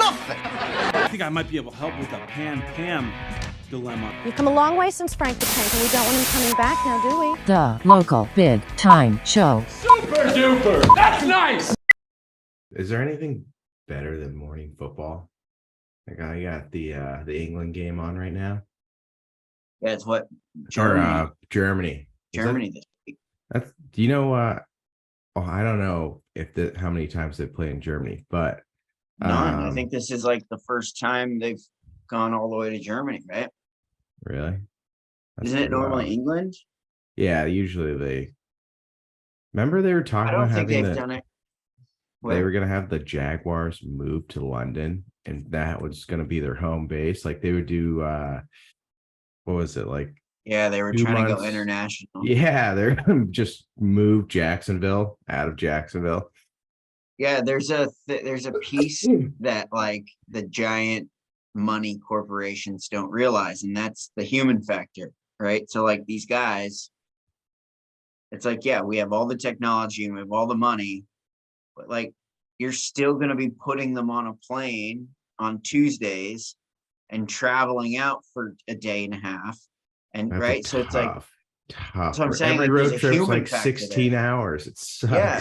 nothing. I think I might be able to help with the Pam dilemma. You've come a long way since Frank the Tank, and we don't want him coming back now, do we? The local big time show. Super duper! That's nice! Is there anything better than morning football? Like I got the England game on right now. Yeah, it's what Germany. Germany. Germany this week. That's do you know I don't know if how many times they play in Germany, but None. I think this is like the first time they've gone all the way to Germany, right? Really? Isn't it normally England? Yeah, usually they remember they were talking I don't about think having they've done it. they were gonna have the Jaguars move to London, and that was gonna be their home base. Like they would do what was it like? Yeah, they were trying to go international. Yeah, they're gonna just move Jacksonville out of Jacksonville. Yeah, there's a piece that like the giant money corporations don't realize, and that's the human factor, right? So like these guys, it's like, yeah, we have all the technology and we have all the money, but like you're still going to be putting them on a plane on Tuesdays and traveling out for a day and a half. And That's right. So it's like tough. So I'm saying every like, road trip's like 16 hours. It sucks. Yeah.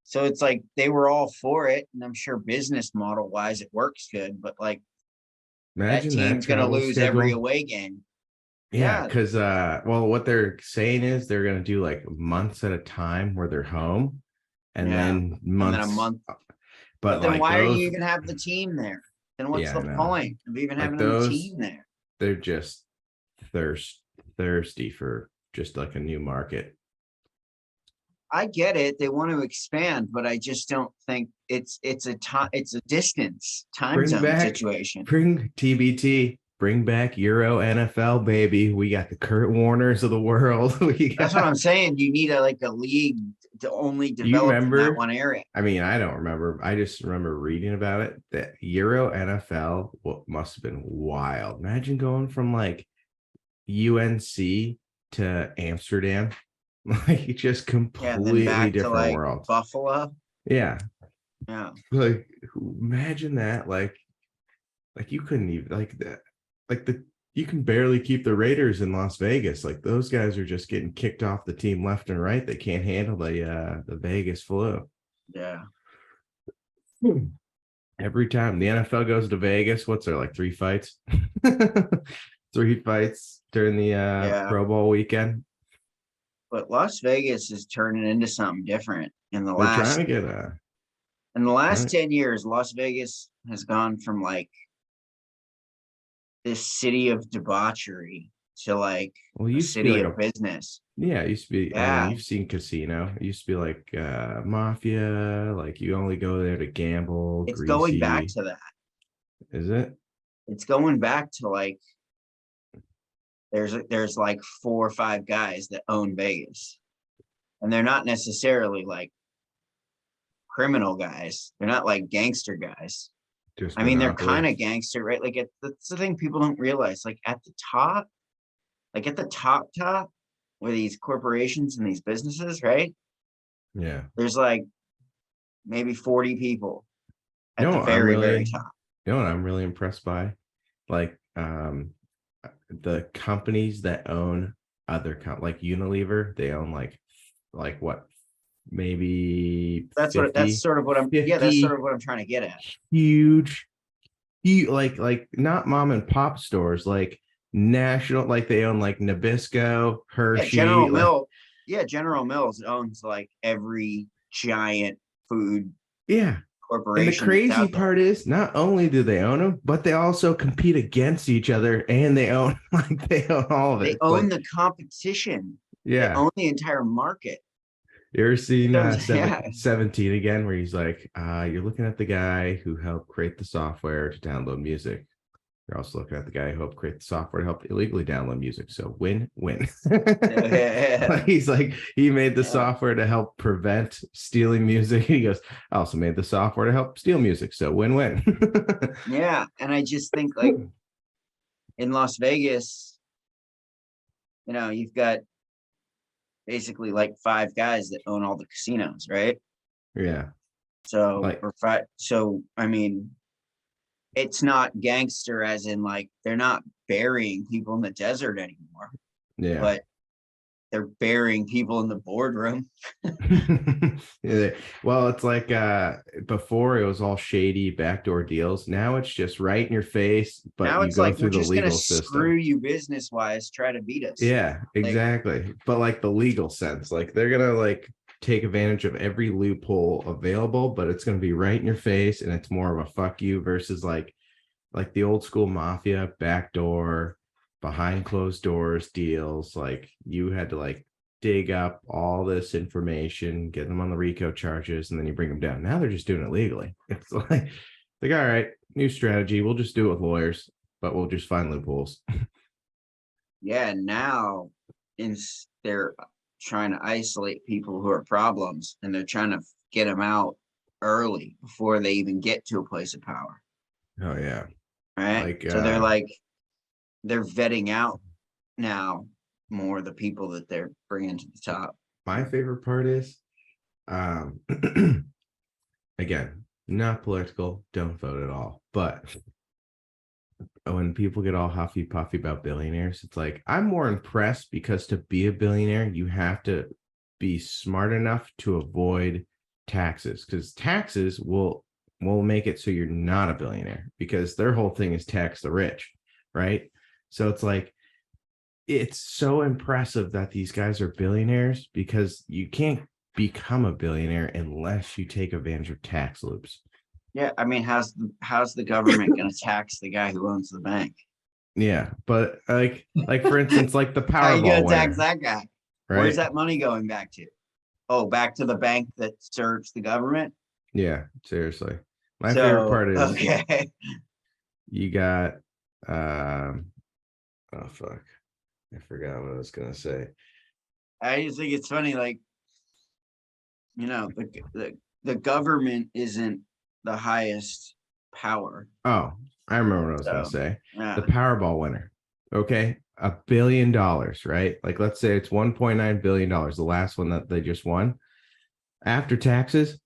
So it's like they were all for it, and I'm sure business model wise it works good, but like Imagine that team's gonna lose every away game. Yeah, because well, what they're saying is they're gonna do like months at a time where they're home, and then months. And then a month. But then like why are you even have the team there? Then what's the point of even having a team there? They're just thirsty for just like a new market. I get it. They want to expand, but I just don't think it's a distance time zone situation. Bring TBT. Bring back Euro NFL, baby. We got the Kurt Warners of the world. That's what I'm saying. You need a league to only develop in that one area. I mean, I don't remember. I just remember reading about it. That Euro NFL must have been wild. Imagine going from like UNC to Amsterdam. Like just completely different world. Buffalo. Yeah. Like imagine that. Like you couldn't even you can barely keep the Raiders in Las Vegas. Like those guys are just getting kicked off the team left and right. They can't handle the Vegas flu. Yeah. Every time the NFL goes to Vegas, what's there, like 3 fights? 3 fights during the Pro Bowl weekend. But Las Vegas is turning into something different in the They're last trying to get in the last 10 years. Las Vegas has gone from like this city of debauchery to like a city of business. Yeah, it used to be. I mean, you've seen casino. It used to be like mafia. Like you only go there to gamble. It's going back to that. Is it? It's going back to like there's like 4 or 5 guys that own Vegas, and they're not necessarily like criminal guys. They're not like gangster guys. I mean, they're kind of gangster, right? Like that's the thing people don't realize. Like at the top, where these corporations and these businesses, right? Yeah. There's like maybe 40 people at the very top. You know what I'm really impressed by? Like the companies that own other like Unilever, they own like what? Maybe that's 50, that's sort of what I'm trying to get at. Huge like not mom and pop stores, like national, like they own like Nabisco, Hershey. General Mills owns like every giant food corporation. And the crazy part is not only do they own them, but they also compete against each other, and they own all of it. They own the competition. Yeah. They own the entire market. You ever seen 17 again, where he's like, you're looking at the guy who helped create the software to download music. You're also looking at the guy who helped create the software to help illegally download music. So win-win. He's like, he made the software to help prevent stealing music. He goes, I also made the software to help steal music. So win-win. Yeah. And I just think like in Las Vegas, you've got basically like 5 guys that own all the casinos, right? Yeah. So I mean, it's not gangster as in like they're not burying people in the desert anymore, Yeah. but they're burying people in the boardroom. Yeah. Well, it's like before it was all shady backdoor deals. Now it's just right in your face, but Now you it's go like through we're the just gonna legal screw system. you business wise, try to beat us. Yeah, exactly. But like the legal sense, like they're gonna like take advantage of every loophole available, but it's gonna be right in your face, and it's more of a fuck you versus like the old school mafia backdoor behind closed doors deals. Like you had to like dig up all this information, get them on the RICO charges, and then you bring them down. Now they're just doing it legally. It's like all right, new strategy. We'll just do it with lawyers, but we'll just find loopholes. Yeah, now they're trying to isolate people who are problems, and they're trying to get them out early before they even get to a place of power. Oh yeah. Right. Like So they're vetting out now more the people that they're bringing to the top. my favorite part is um again, not political, don't vote at all, but when people get all huffy puffy about billionaires, it's like I'm more impressed because to be a billionaire, you have to be smart enough to avoid taxes, because taxes will make it so you're not a billionaire, because their whole thing is tax the rich, right? So it's like it's so impressive that these guys are billionaires, because you can't become a billionaire unless you take advantage of tax loops. Yeah, I mean, how's the government going to tax the guy who owns the bank? Yeah, but like for instance, like the How are you going Powerball to tax winner, that guy? right? Where's that money going back to? Oh, back to the bank that serves the government. Yeah, seriously. My favorite So part is okay, you got oh fuck. I forgot what I was gonna say. I just think it's funny, like the government isn't the highest power. Oh, I remember what I was gonna So say. yeah, The Powerball winner. Okay. $1 billion, right? Like let's say it's $1.9 billion, the last one that they just won. After taxes,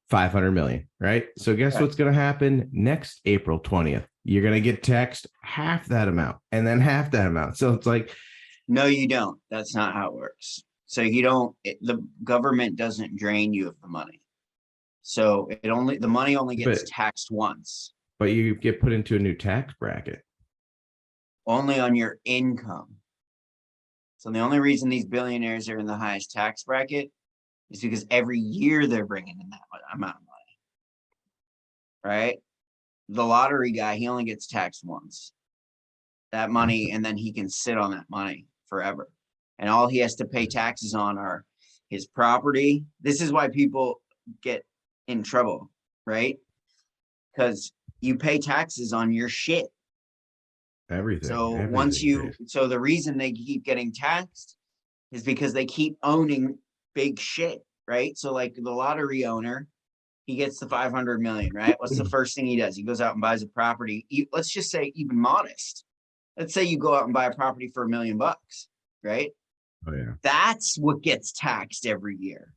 500 million, right? So guess right. what's going to happen next April 20th? You're going to get taxed half that amount and then half that amount. So it's like, No, you don't. That's not how it works. So you don't. The government doesn't drain you of the money. So the money only gets but taxed once, but you get put into a new tax bracket. only on your income. So the only reason these billionaires are in the highest tax bracket is because every year they're bringing in that amount of money, right? The lottery guy, he only gets taxed once. That money, and then he can sit on that money forever. And all he has to pay taxes on are his property. This is why people get in trouble, right? Because you pay taxes on your shit. So Everything. so the reason they keep getting taxed is because they keep owning big shit, right? So like the lottery owner, he gets the 500 million, right? What's the first thing he does? He goes out and buys a property. Let's just say even modest. Let's say you go out and buy a property for $1 million, right? Oh yeah. That's what gets taxed every year.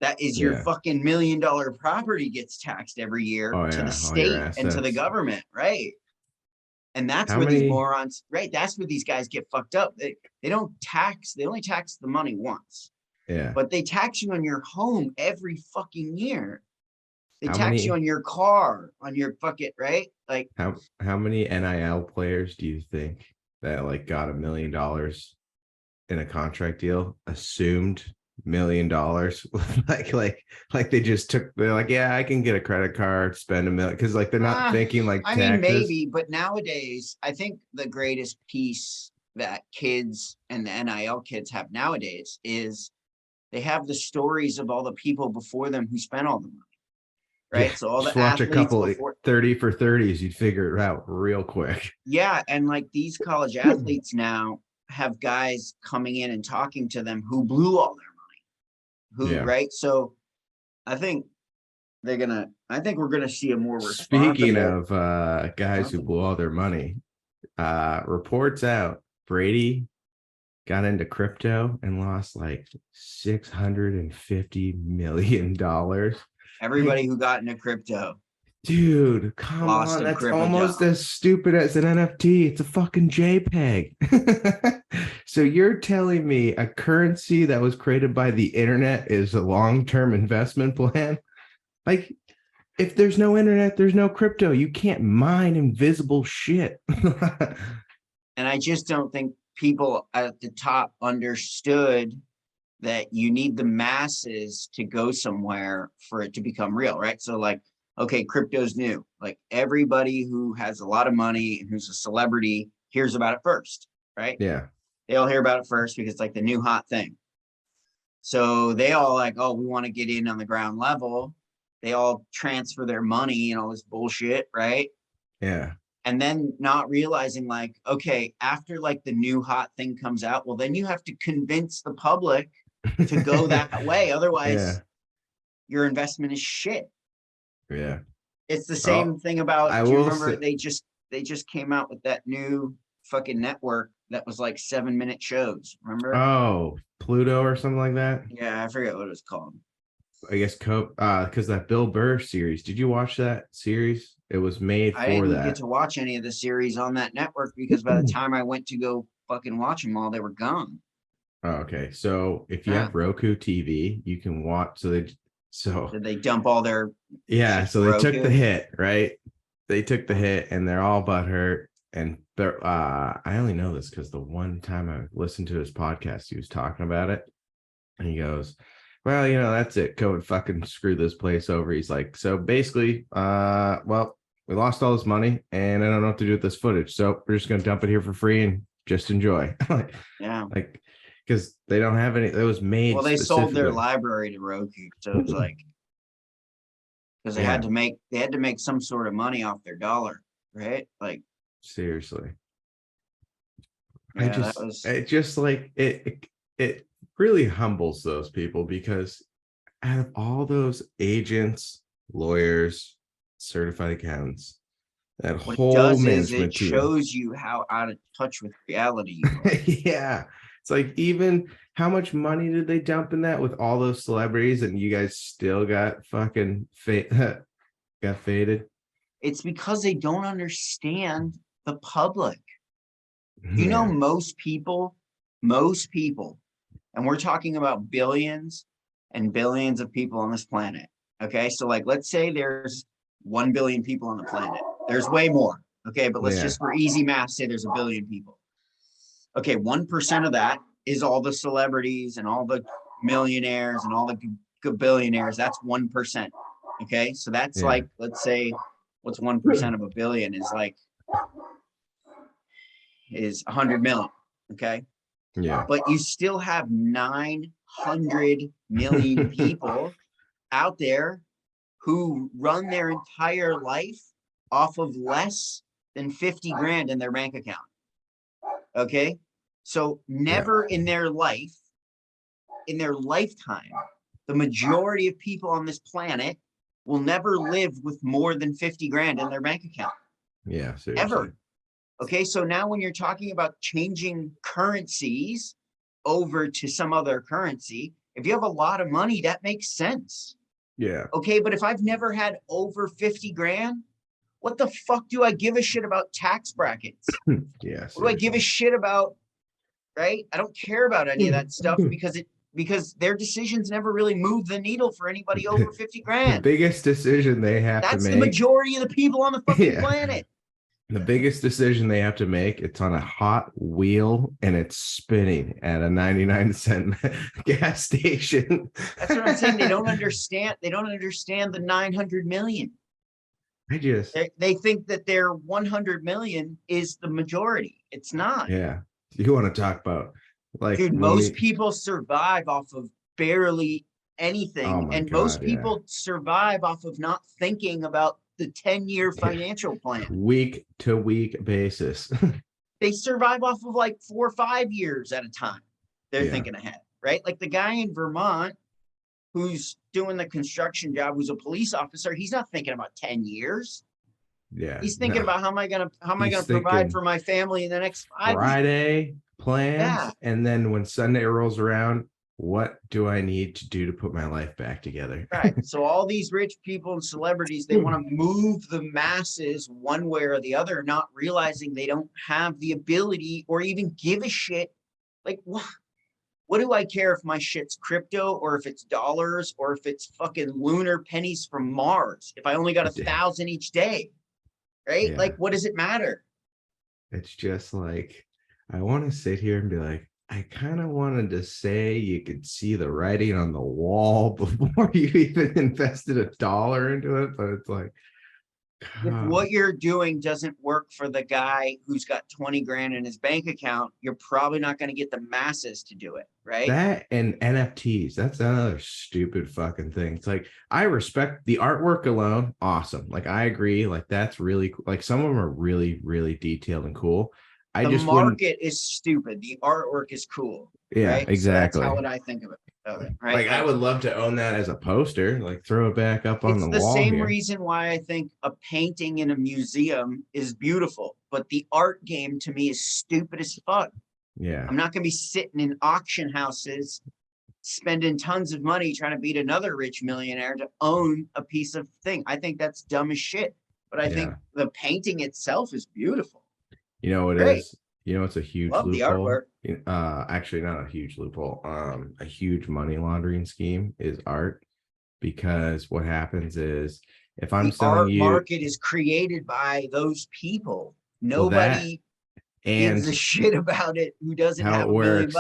That is your Yeah. fucking $1 million property gets taxed every year Oh to the yeah. All your state and to the assets. government, right? And that's How where these many? morons, right? That's where these guys get fucked up. They don't tax, they only tax the money once, Yeah. but they tax you on your home every fucking year. They How tax you many? on your car, on your fucking, right? Like, How many NIL players do you think that like got $1 million in a contract deal assumed $1 million? like they just they're like, yeah, I can get a credit card, spend $1 million, because like they're not thinking like I mean, taxes. maybe, but nowadays, I think the greatest piece that kids and the NIL kids have nowadays is they have the stories of all the people before them who spent all the money, right? Yeah, So all just the watch a athletes couple before, 30 for 30s, you'd figure it out real quick. yeah, and like these college athletes now have guys coming in and talking to them who blew all their money, Yeah. right? So I think I think we're gonna see a more Speaking responsible. of guys who blew all their money, reports out Brady got into crypto and lost like $650 million. Everybody who got into crypto Dude, come Lost on. a That's grip of almost John. as stupid as an NFT. It's a fucking JPEG. So you're telling me a currency that was created by the internet is a long-term investment plan? Like, if there's no internet, there's no crypto. You can't mine invisible shit. And I just don't think people at the top understood that you need the masses to go somewhere for it to become real, right? So like, okay, crypto's new. Like everybody who has a lot of money and who's a celebrity hears about it first, right? Yeah. They all hear about it first because it's like the new hot thing. So they all like, oh, we want to get in on the ground level. They all transfer their money and all this bullshit, right? Yeah. And then not realizing like, okay, after like the new hot thing comes out, well, then you have to convince the public to go that way. Otherwise, Yeah. your investment is shit. Yeah. It's the same thing about, I do you will remember say, they just came out with that new fucking network that was like 7-minute shows. Remember? oh, Pluto or something like that. Yeah, I forget what it was called. I guess because that Bill Burr series. Did you watch that series? It was made I for didn't that. get to watch any of the series on that network because by the time I went to go fucking watch them all, they were gone. Oh, okay. So if you Yeah. have Roku TV, you can watch. Did they dump all their yeah, shit so to they took Roku? the hit, right? They took the hit and they're all butthurt. And they're I only know this because the one time I listened to his podcast, he was talking about it. And he goes, well, that's it. COVID fucking screwed this place over. He's like, so basically, well, we lost all this money and I don't know what to do with this footage. So we're just gonna dump it here for free and just enjoy. Yeah. Like, because they don't have any. It was made. Well, they sold their specifically. library to Roku, so it's like because they had to make some sort of money off their dollar, right? Like Seriously. yeah, It just like it really humbles those people because out of all those agents, lawyers, certified accountants, that what it whole does is management it team. shows you how out of touch with reality you are. Yeah. It's like, even how much money did they dump in that with all those celebrities and you guys still got fucking got faded? It's because they don't understand the public. You know, Yeah. most people, and we're talking about billions and billions of people on this planet. Okay. So, like, let's say there's 1 billion people on the planet. There's way more. Okay. But let's just, for easy math, say there's 1 billion people. Okay. 1% of that is all the celebrities and all the millionaires and all the billionaires. That's 1%. Okay. So that's like, let's say, what's 1% of 1 billion is 100 million. Okay. Yeah. But you still have 900 million people out there who run their entire life off of less than 50 grand in their bank account. Okay. So never in their life, in their lifetime, the majority of people on this planet will never live with more than 50 grand in their bank account. Yeah. Seriously. Ever. Okay. So now when you're talking about changing currencies over to some other currency, if you have a lot of money, that makes sense. Yeah. Okay. But if I've never had over 50 grand, what the fuck do I give a shit about tax brackets? Yes. What do I give a shit about? Right? I don't care about any of that stuff because their decisions never really move the needle for anybody over 50 grand. The biggest decision they have to make. That's the majority of the people on the fucking planet. The biggest decision they have to make, it's on a hot wheel and it's spinning at a 99-cent gas station. That's what I'm saying. They don't understand. They don't understand the 900 million. They think that their 100 million is the majority. It's not. Yeah. You want to talk about, like, dude, most people survive off of barely anything. And most people survive off of not thinking about the 10-year financial plan. Week to week basis. They survive off of like 4 or 5 years at a time. They're thinking ahead, right? Like the guy in Vermont who's doing the construction job, who's a police officer, he's not thinking about 10 years. Yeah. He's thinking about how am I gonna provide for my family in the next 5 years. Friday plans, and then when Sunday rolls around, what do I need to do to put my life back together? Right. So all these rich people and celebrities, they want to move the masses one way or the other, not realizing they don't have the ability or even give a shit. Like, what do I care if my shit's crypto or if it's dollars or if it's fucking lunar pennies from Mars? If I only got 1,000 each day, right? Yeah. Like, what does it matter? It's just like, I want to sit here and be like, I kind of wanted to say you could see the writing on the wall before you even invested $1 into it, but it's like, If what you're doing doesn't work for the guy who's got 20 grand in his bank account, you're probably not going to get the masses to do it, right? that and NFTs, that's another stupid fucking thing. It's like, I respect the artwork alone, awesome. Like, I agree, like that's really cool. Like, some of them are really, really detailed and cool. The market is stupid. The artwork is cool. Yeah, right? exactly. So that's how would I think of it, right? Like, I would love to own that as a poster, like throw it back up on the wall. It's the same here. reason why I think a painting in a museum is beautiful, but the art game to me is stupid as fuck. Yeah. I'm not going to be sitting in auction houses spending tons of money trying to beat another rich millionaire to own a piece of thing. I think that's dumb as shit. But I think the painting itself is beautiful. You know what it is? You know, it's a huge Love loophole. the Actually, not a huge loophole. A huge money laundering scheme is art, because what happens is, if I'm selling art you, market is created by those people. Nobody gives a shit about it who doesn't have $1 million.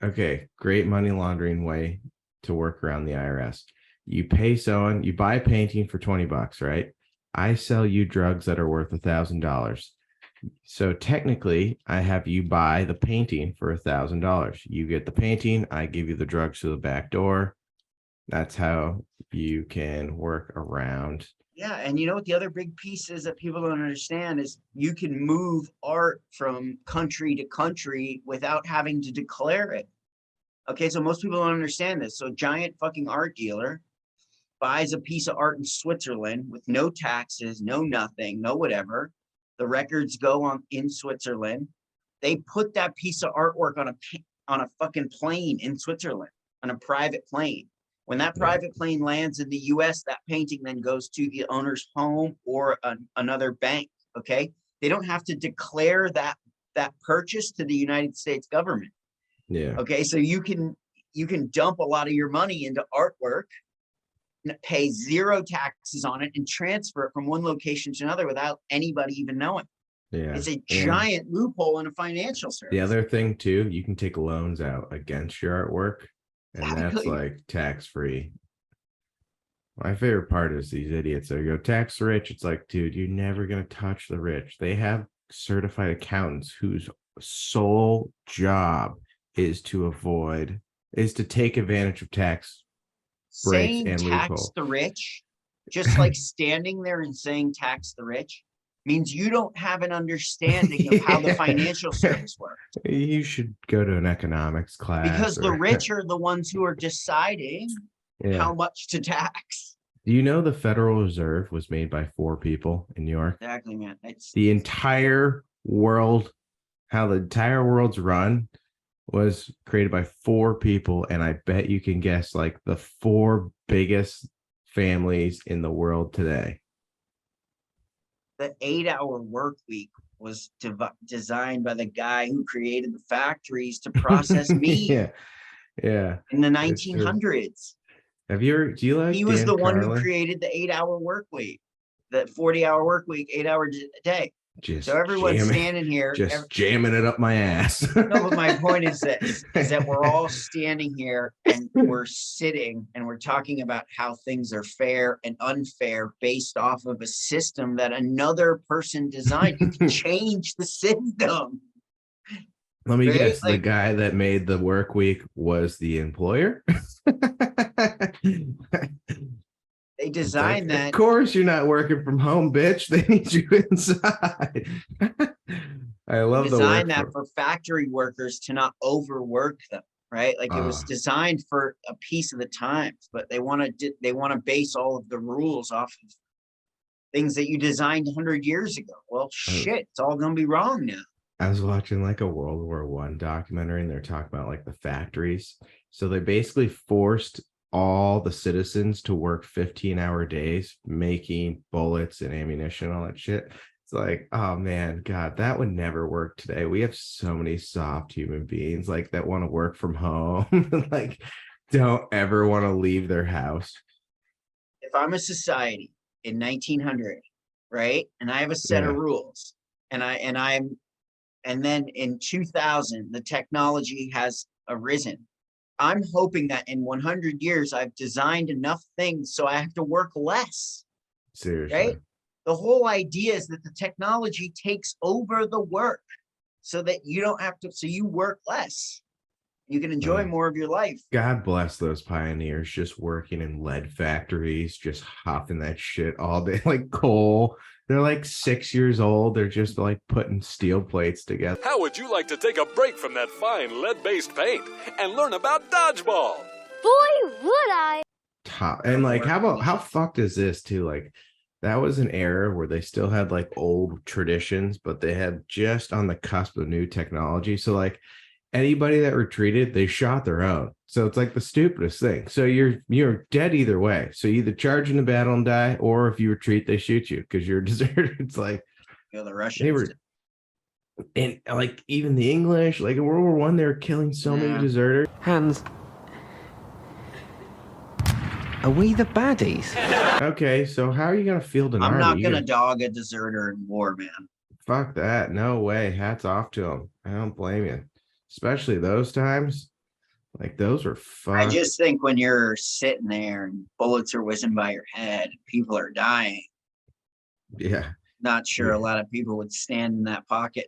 Okay, great money laundering way to work around the IRS. You pay someone, you buy a painting for $20, right? I sell you drugs that are worth $1,000. So technically, I have you buy the painting for $1,000. You get the painting, I give you the drugs to the back door. That's how you can work around. Yeah, and you know what the other big piece is that people don't understand is you can move art from country to country without having to declare it. Okay, so most people don't understand this. So a giant fucking art dealer buys a piece of art in Switzerland with no taxes, no nothing, no whatever. The records go on in Switzerland. They put that piece of artwork on a fucking plane in Switzerland, on a private plane. When that private plane lands in the US, that painting then goes to the owner's home or another bank, okay? They don't have to declare that purchase to the United States government. Yeah. Okay, so you can dump a lot of your money into artwork, pay zero taxes on it, and transfer it from one location to another without anybody even knowing. Yeah. It's a giant loophole in a financial service. The other thing too, you can take loans out against your artwork, and that's like tax-free. My favorite part is these idiots that go tax rich. It's like, dude, you're never going to touch the rich. They have certified accountants whose sole job is to take advantage of tax breaks saying and tax loopholes. the rich, just like standing there and saying tax the rich, means you don't have an understanding of how the financial service works. You should go to an economics class. Because the rich are the ones who are deciding how much to tax. Do you know the Federal Reserve was made by 4 people in New York? Exactly, man. The entire world, how the entire world's run was created by 4 people, and I bet you can guess like the 4 biggest families in the world today. The 8-hour work week was designed by the guy who created the factories to process meat. Yeah. In the 1900s. Do you like? He was Dan the one Carlin? who created the 8-hour work week, the 40-hour work week, 8 hours a day. So everyone's standing here, jamming it up my ass. No, but my point is this: is that we're all standing here and we're sitting and we're talking about how things are fair and unfair based off of a system that another person designed. You can change the system. Let me guess, the guy that made the work week was the employer. They designed that. Of course, you're not working from home, bitch. They need you inside. I love the design that for factory workers to not overwork them, right? Like it was designed for a piece of the times, but they want to base all of the rules off of things that you designed 100 years ago. Well, shit, it's all gonna be wrong now. I was watching like a World War I documentary, and they're talking about like the factories, So they basically forced all the citizens to work 15-hour days making bullets and ammunition, all that shit. It's like, oh man, God, that would never work today. We have so many soft human beings like that want to work from home, like don't ever want to leave their house. If I'm a society in 1900, right, and I have a set of rules, and then in 2000 the technology has arisen, I'm hoping that in 100 years I've designed enough things so I have to work less. Seriously. Right? The whole idea is that the technology takes over the work so that you don't have to, so you work less. You can enjoy more of your life. God bless those pioneers just working in lead factories, just hopping that shit all day, like coal. They're like 6 years old. They're just like putting steel plates together. How would you like to take a break from that fine lead-based paint and learn about dodgeball? Boy, would I. And like, how fucked is this too? Like, that was an era where they still had like old traditions, but they had just on the cusp of new technology. So like anybody that retreated, they shot their own. So it's like the stupidest thing. So you're dead either way. So you either charge in the battle and die, or if you retreat, they shoot you because you're a deserter. It's like, the Russians. And like even the English, like in World War I, they were killing so many deserters. Hans, are we the baddies? Okay, so how are you gonna field an army? I'm not gonna dog a deserter in war, man. Fuck that. No way. Hats off to them. I don't blame you. Especially those times. Like those were fun. I just think when you're sitting there and bullets are whizzing by your head, people are dying. Yeah. Not sure a lot of people would stand in that pocket.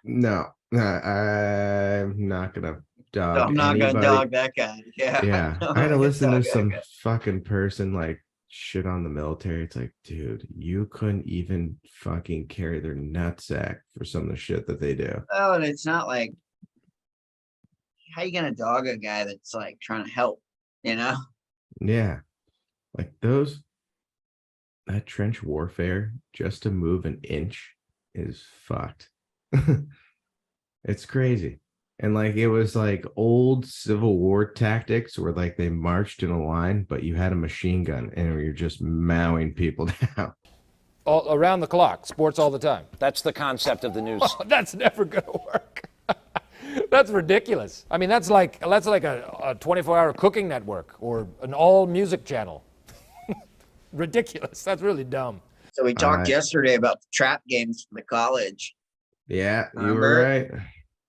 No, I'm not gonna dog. I'm not anybody. gonna dog that guy. Yeah. Yeah. I had to listen to some fucking person like shit on the military. It's like, dude, you couldn't even fucking carry their nutsack for some of the shit that they do. Oh, and it's not like, how you gonna dog a guy that's like trying to help, you know? Yeah. Like that trench warfare just to move an inch is fucked. It's crazy. And like it was like old Civil War tactics where like they marched in a line, but you had a machine gun and you're just mowing people down. All around the clock, sports all the time. That's the concept of the news. Oh, that's never going to work. That's ridiculous. I mean, that's like a 24-hour cooking network or an all music channel. Ridiculous. That's really dumb. So we talked yesterday about the trap games for the college. Yeah, you were right.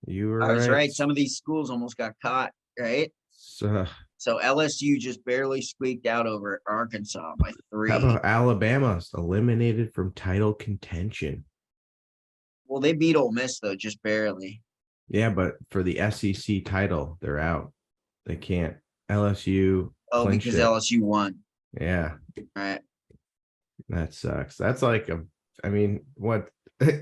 I was right. Some of these schools almost got caught, right? So LSU just barely squeaked out over Arkansas by 3. How about Alabama's eliminated from title contention? Well, they beat Ole Miss though, just barely. Yeah, but for the SEC title, they're out. They can't. LSU. Oh, because LSU won. Yeah. Right. That sucks. That's like what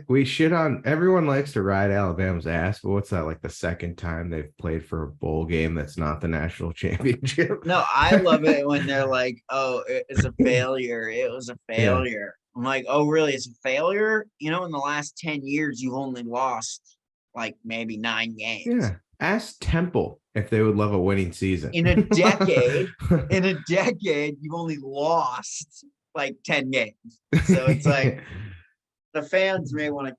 we shit on. Everyone likes to ride Alabama's ass, but what's that, like the second time they've played for a bowl game that's not the national championship? No, I love it when they're like, oh, it's a failure. It was a failure. Yeah. I'm like, oh, really? It's a failure? You know, in the last 10 years, you've only lost like maybe 9 games. Yeah. Ask Temple if they would love a winning season. In a decade, you've only lost like 10 games. So it's like the fans may want to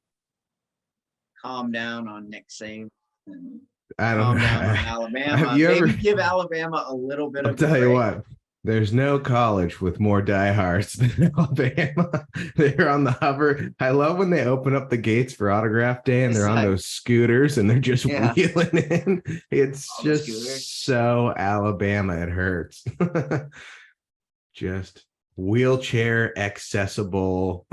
calm down on Nick Saban and calm down on Alabama. Maybe give Alabama a little bit of a break. I'll tell you what. There's no college with more diehards than Alabama. They're on the hover. I love when they open up the gates for autograph day and they're on those scooters and they're just wheeling in. It's just so Alabama. It hurts. Just wheelchair accessible.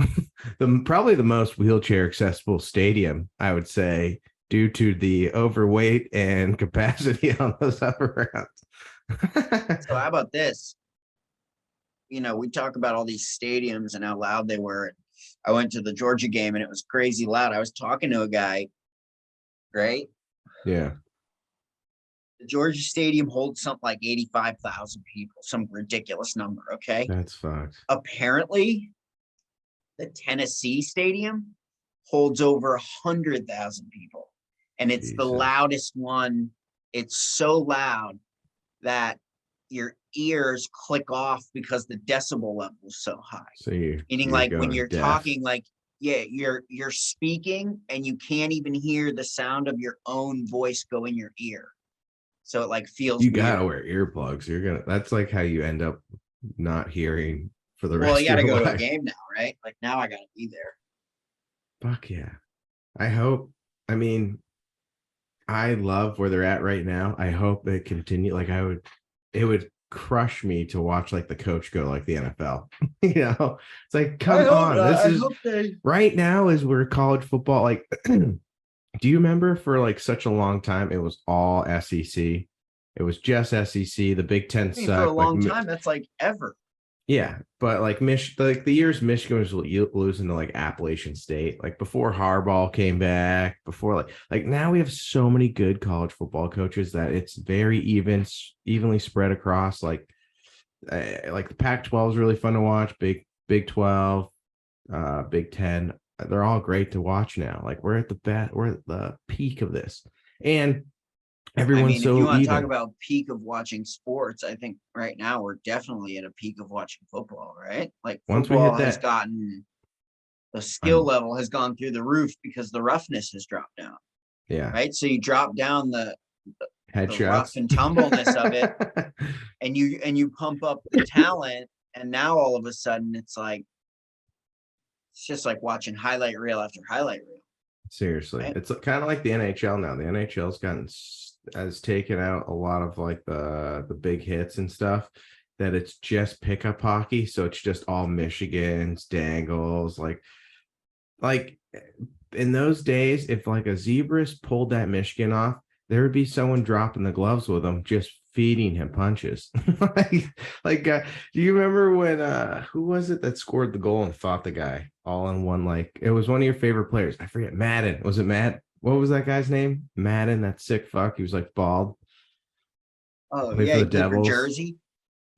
Probably the most wheelchair accessible stadium, I would say, due to the overweight and capacity on those upper rounds. So how about this? You know, we talk about all these stadiums and how loud they were. I went to the Georgia game and it was crazy loud. I was talking to a guy, right? Yeah. The Georgia Stadium holds something like 85,000 people, some ridiculous number, okay? That's fucked. Apparently, the Tennessee Stadium holds over 100,000 people. And it's the loudest one. It's so loud that your ears click off because the decibel level is so high. So you Meaning like when going you're deaf. talking, like, yeah, you're speaking and you can't even hear the sound of your own voice go in your ear. So it like feels You weird. gotta wear earplugs. That's like how you end up not hearing for the rest Well, you gotta of your go to a life. game now, right? Like now I gotta be there. Fuck yeah. I hope, I mean, I love where they're at right now. I hope they continue. Like it would crush me to watch like the coach go like the NFL. It's like, come on. This is right now is where college football, like, do you remember for like such a long time, it was all SEC. It was just SEC. The Big Ten For a sucked. long time, that's like ever. Yeah, but like like the years Michigan was losing to like Appalachian State, like before Harbaugh came back, before like now we have so many good college football coaches that it's very evenly spread across. Like the Pac-12 is really fun to watch. Big 12, Big 10, they're all great to watch now. Like we're at the peak of this, and everyone's if so you want to even. talk about peak of watching sports, I think right now we're definitely at a peak of watching football, right? Like Once we football hit has that, gotten the skill level has gone through the roof because the roughness has dropped down. yeah, Right. So you drop down the headshots rough and tumbleness of it, and you pump up the talent, and now all of a sudden it's just like watching highlight reel after highlight reel. Seriously, right? It's kind of like the NHL now. The NHL's has taken out a lot of like the big hits and stuff. That it's just pickup hockey, so it's just all Michigans, Dangles, like in those days, if like a Zebras pulled that Michigan off, there would be someone dropping the gloves with him, just feeding him punches. Do you remember when who was it that scored the goal and fought the guy all in one? Like it was one of your favorite players. I forget. Madden. Was it Matt? What was that guy's name? Madden, that sick fuck. He was like bald. Oh Played yeah, for the he played for Devils. Jersey.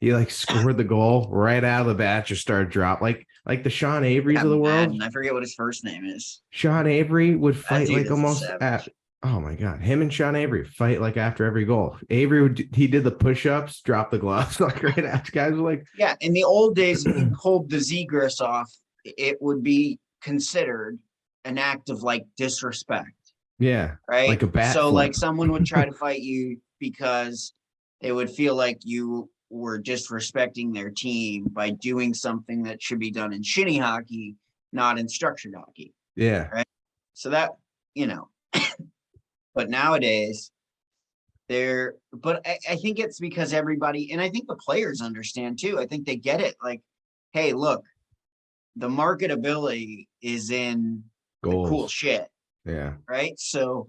He like scored the goal right out of the bat, just started drop like the Sean Averys Yeah, of the world. Madden. I forget what his first name is. Sean Avery would That fight dude like is a almost savage. at, oh my god, him and Sean Avery fight like after every goal. Avery he did the push-ups, drop the gloves, like right after. Guys were like, Yeah, in the old days, if you pulled the Zegers off, it would be considered an act of like disrespect, yeah, right? like a bat. So flip. like someone would try to fight you because they would feel like you were disrespecting their team by doing something that should be done in shinny hockey, not in structured hockey. Yeah, right. So that, but nowadays but I think it's because everybody, and I think the players understand too. I think they get it. Like, hey, look, the marketability is in goals. the cool shit. Yeah. Right. So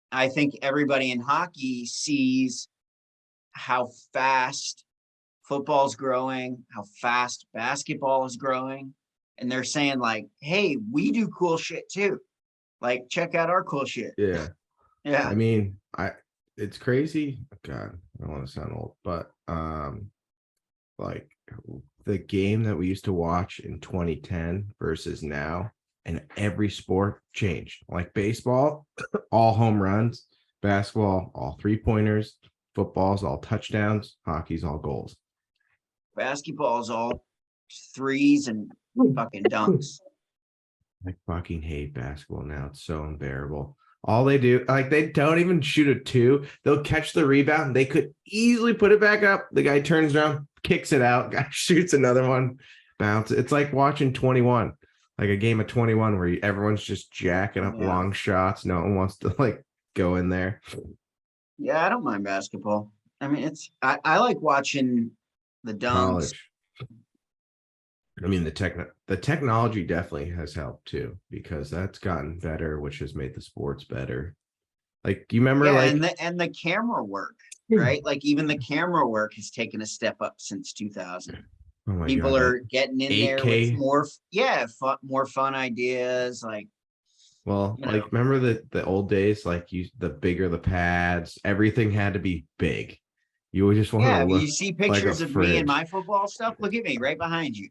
I think everybody in hockey sees how fast football's growing, how fast basketball is growing. And they're saying like, hey, we do cool shit too. Like, check out our cool shit. Yeah. Yeah. I mean, it's crazy. God, I don't want to sound old, but like the game that we used to watch in 2010 versus now, and every sport changed. Like baseball, all home runs, basketball, all 3-pointers, football's all touchdowns, hockey's all goals. Basketball's all threes and fucking dunks. I fucking hate basketball now. It's so unbearable. All they do, like they don't even shoot a 2. They'll catch the rebound. They could easily put it back up. The guy turns around, kicks it out. Guy shoots another one, bounce. It's like watching 21, like a game of 21 where everyone's just jacking up long shots. No one wants to like go in there. Yeah, I don't mind basketball. I mean, I like watching the dunks. College. I mean, the technology definitely has helped too, because that's gotten better, which has made the sports better. Like, you remember, and the camera work, right? Like, even the camera work has taken a step up since 2000. oh People God, are getting in 8K. there with more fun ideas. Like, well, like, remember the old days, like the bigger the pads, everything had to be big. You would just want to look. You see pictures of me and my football stuff. Look at me right behind you.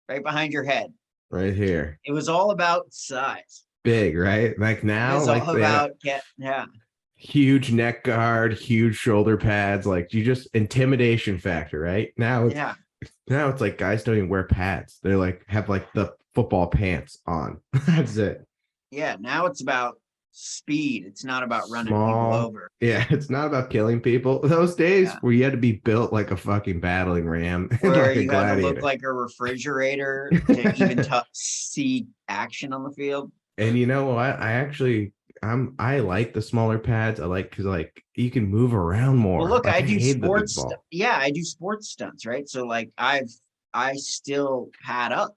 Right behind your head. Right here. It was all about size. Big, right? Like now, it's like all about huge neck guard, huge shoulder pads, like you just intimidation factor, right? Now it's like guys don't even wear pads. They're like have like the football pants on. That's it. Yeah, now it's about speed. It's not about running people Small. over. Yeah, it's not about killing people. Those days Yeah. where you had to be built like a fucking battling ram, and Where like a you had to gladiator. look like a refrigerator to even see action on the field. And you know what? I like the smaller pads. I like because like you can move around more. Well, look, Like, I do hate the big sports. ball. Yeah, I do sports stunts, right? So like I still pad up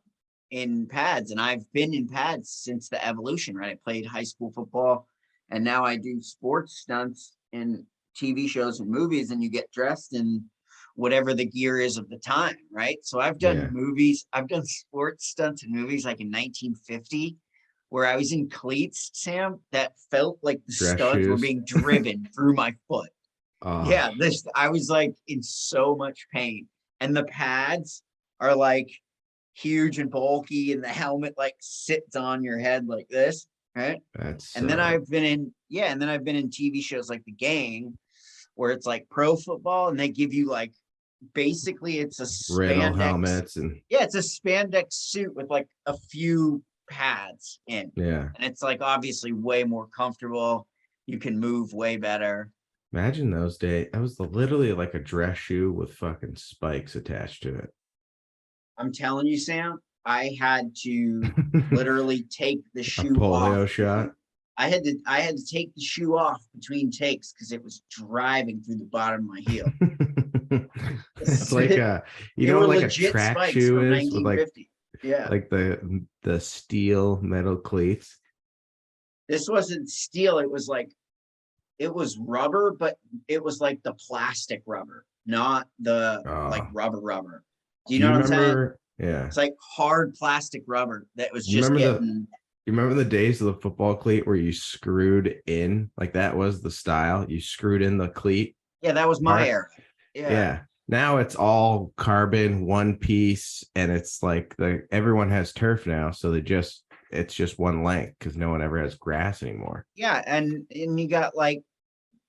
in pads, and I've been in pads since the evolution, right? I played high school football, and now I do sports stunts in TV shows and movies, and you get dressed in whatever the gear is of the time, right? So I've done Yeah. movies, I've done sports stunts in movies like in 1950, where I was in cleats, Sam, that felt like the Dress studs were shoes. being driven through my foot. Yeah, Oh, this I was like in so much pain. And the pads are like huge and bulky, and the helmet like sits on your head like this, right? that's And then I've been in, and then I've been in TV shows like The Gang, where it's like pro football, and they give you like basically it's a riddle spandex. helmets and Yeah, it's a spandex suit with like a few pads in. yeah. And it's like obviously way more comfortable. You can move way better. Imagine those days. That was literally like a dress shoe with fucking spikes attached to it. I'm telling you, Sam, I had to literally take the A shoe polio off. shot. I had to take the shoe off between takes because it was driving through the bottom of my heel. It's like a you They know were what like a legit track spikes shoe from is with like 1950. Yeah. like the steel metal cleats. This wasn't steel, it was rubber, but it was like the plastic rubber, not the like Oh. rubber. Do you know what I'm saying? remember? Yeah. It's like hard plastic rubber that was You just remember getting You remember the days of the football cleat where you screwed in, like that was the style. You screwed in the cleat. yeah, that was my part. era. Yeah. Now it's all carbon, one piece, and it's like everyone has turf now, so it's just one length because no one ever has grass anymore. Yeah, and you got like,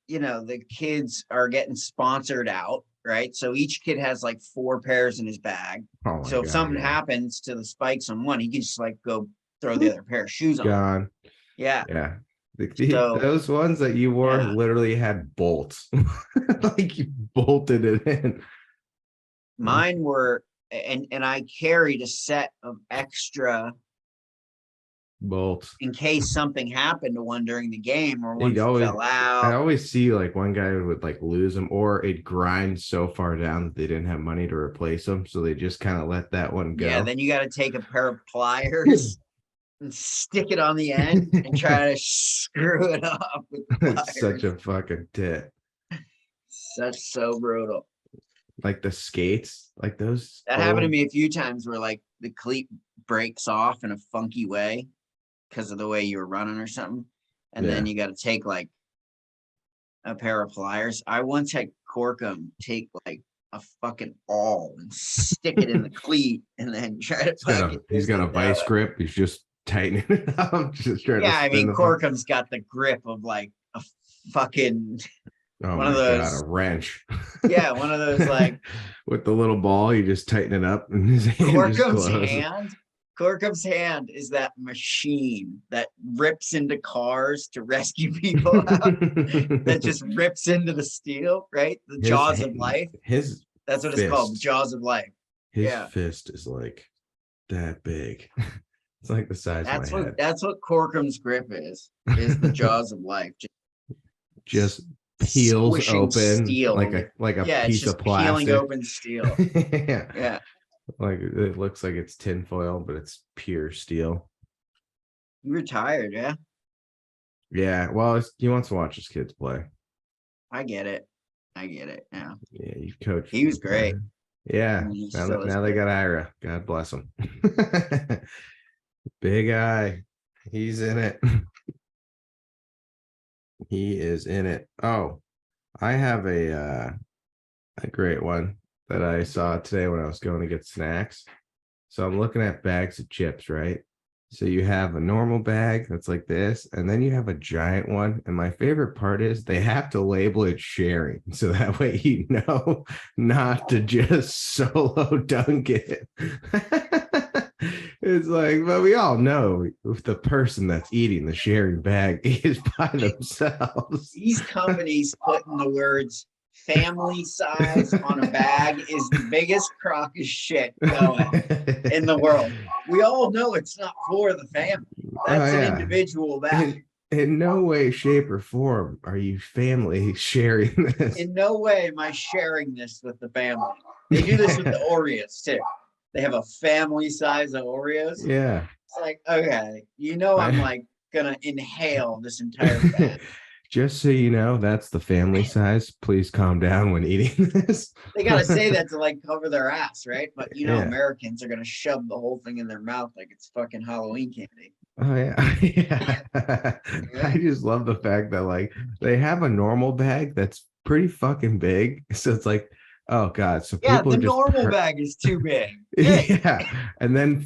the kids are getting sponsored out, right? So each kid has like 4 pairs in his bag. Oh my So if God, something yeah. happens to the spikes on one, he can just like go throw the other pair of shoes on. Gone. Yeah. Yeah. So- Those ones that you wore Yeah. literally had bolts. Like you bolted it in. Mine were, and I carried a set of extra Bolts. in case something happened to one during the game or one He'd always- fell I out. always see like one guy would like lose them or it'd grind so far down that they didn't have money to replace them. So they just kind of let that one go. Yeah, then you got to take a pair of pliers and stick it on the end and try to screw it up with It's such pliers. a fucking tit. That's so brutal. Like the skates, like those. That happened to old- me a few times where like the cleat breaks off in a funky way because of the way you were running or something. And then Yeah. you got to take like a pair of pliers. I once had Corkum take like a fucking awl and stick it in the cleat and then try to He's got a vice grip. He's just tightening it up. Just trying to Yeah, I spin mean the- Corkum's got the grip of like a fucking Oh one my of those- God, a wrench. yeah, one of those like with the little ball, you just tighten it up and his hand just Corkum's closes. hand. Corkum's hand is that machine that rips into cars to rescue people out. That just rips into the steel, right? The His jaws of hand- life. His That's what it's called, the fist. jaws of life. his yeah. fist is like that big. It's like the size That's of my what head. that's what Corkum's grip is the jaws of life. Just peels squishing open steel. like a Yeah, it's piece just of peeling plastic. open steel. Yeah. Yeah. Like it looks like it's tinfoil, but it's pure steel. You retired, yeah. Yeah. Well, he wants to watch his kids play. I get it. Yeah. Yeah, you coach. He was great. Yeah. And he Now, still is now they great. got Ira. God bless him. Big Eye. He's in it. He is in it. Oh, I have a great one that I saw today when I was going to get snacks. So I'm looking at bags of chips, right? So you have a normal bag that's like this, and then you have a giant one. And my favorite part is they have to label it sharing. So that way you know not to just solo dunk it. It's like, but we all know if the person that's eating the sharing bag is by themselves. These companies putting the words family size on a bag is the biggest crock of shit going in the world. We all know it's not for the family. That's an individual bag. In no way, shape, or form are you family sharing this. In no way am I sharing this with the family. They do this with the Oreos too. They have a family size of Oreos. Yeah. It's like, okay, you know, I'm like gonna inhale this entire bag. Just so you know, that's the family size. Please calm down when eating this. They gotta say that to like cover their ass, right? But you know, Yeah. Americans are gonna shove the whole thing in their mouth like it's fucking Halloween candy. Oh yeah. Yeah. I just love the fact that like they have a normal bag that's pretty fucking big. So it's like, oh god, so Yeah, people the are just normal bag is too big. yeah, and then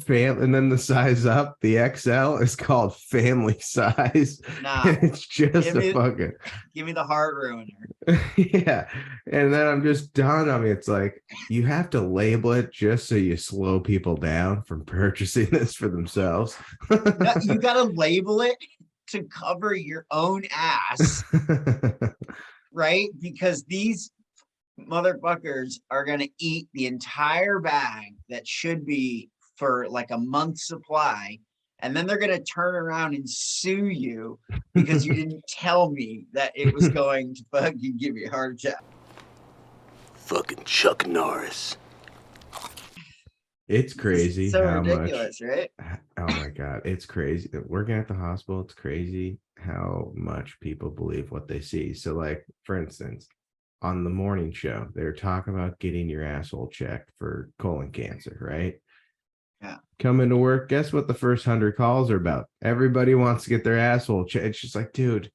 the size up, the XL is called family size. Nah, It's just a fucking give me the heart ruiner. yeah. And then I'm just done. I mean, it's like you have to label it just so you slow people down from purchasing this for themselves. No, you gotta label it to cover your own ass, right? Because these motherfuckers are gonna eat the entire bag that should be for like a month's supply, and then they're gonna turn around and sue you because you didn't tell me that it was going to fucking give you a heart attack. Fucking Chuck Norris. It's crazy It's so how ridiculous, much, right? oh my god, it's crazy. Working at the hospital, it's crazy how much people believe what they see. So like, for instance, on the morning show, they're talking about getting your asshole checked for colon cancer, right? Yeah. Come into work, guess what the first 100 calls are about? Everybody wants to get their asshole checked. It's just like, dude,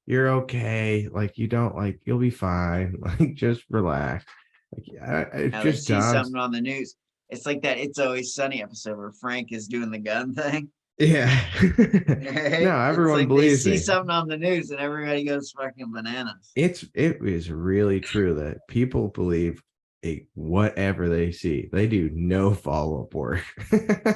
you're okay. Like, you don't like, you'll be fine. Like, just relax. Like, it's Now just they see dumb. something on the news. It's like that It's Always Sunny episode where Frank is doing the gun thing. Yeah. Right? No, everyone like believes they see me. something on the news and everybody goes fucking bananas. It is really true that people believe whatever they see. They do no follow-up work.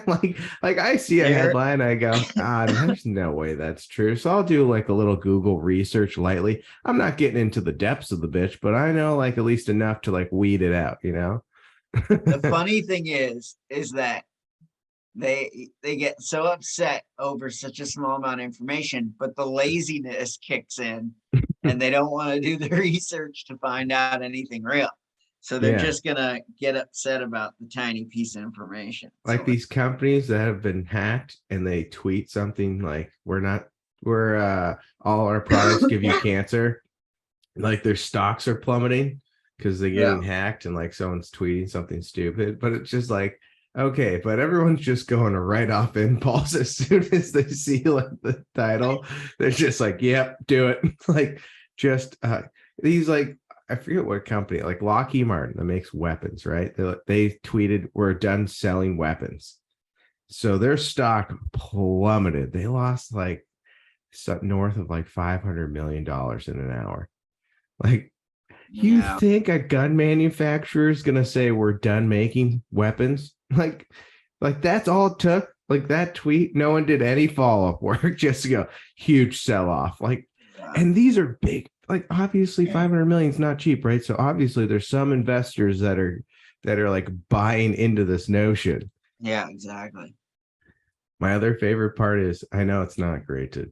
like I see a headline, I go, there's no way that's true. So I'll do like a little Google research lightly. I'm not getting into the depths of the bitch, but I know like at least enough to like weed it out, you know? The funny thing is that they get so upset over such a small amount of information, but the laziness kicks in and they don't want to do the research to find out anything real. So they're just gonna get upset about the tiny piece of information. Like these companies that have been hacked and they tweet something like all our products give you cancer. Like their stocks are plummeting because they're getting hacked and like someone's tweeting something stupid. But it's just like, okay, but everyone's just going to write off impulse as soon as they see like the title. They're just like, yep, do it. Like just these like, I forget what company, like Lockheed Martin that makes weapons, right? They tweeted, we're done selling weapons. So their stock plummeted. They lost like north of like $500 million in an hour. Like, you think a gun manufacturer is going to say we're done making weapons? Like that's all it took. Like that tweet, no one did any follow-up work, just to go huge sell-off. Like, and these are big. Like obviously 500 million is not cheap, right? So obviously there's some investors that are like buying into this notion. Yeah, exactly. My other favorite part is, I know it's not great to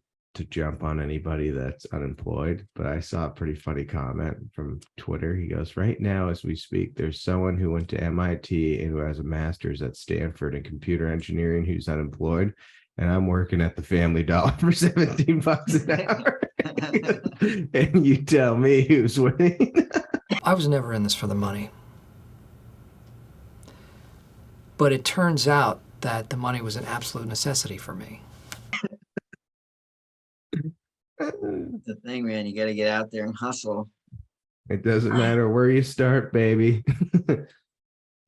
jump on anybody that's unemployed, but I saw a pretty funny comment from Twitter. He goes, right now as we speak, there's someone who went to MIT and who has a master's at Stanford in computer engineering who's unemployed, and I'm working at the Family Dollar for $17 an hour. And you tell me who's winning. I was never in this for the money. But it turns out that the money was an absolute necessity for me. The thing, man, you got to get out there and hustle. It doesn't matter where you start, baby.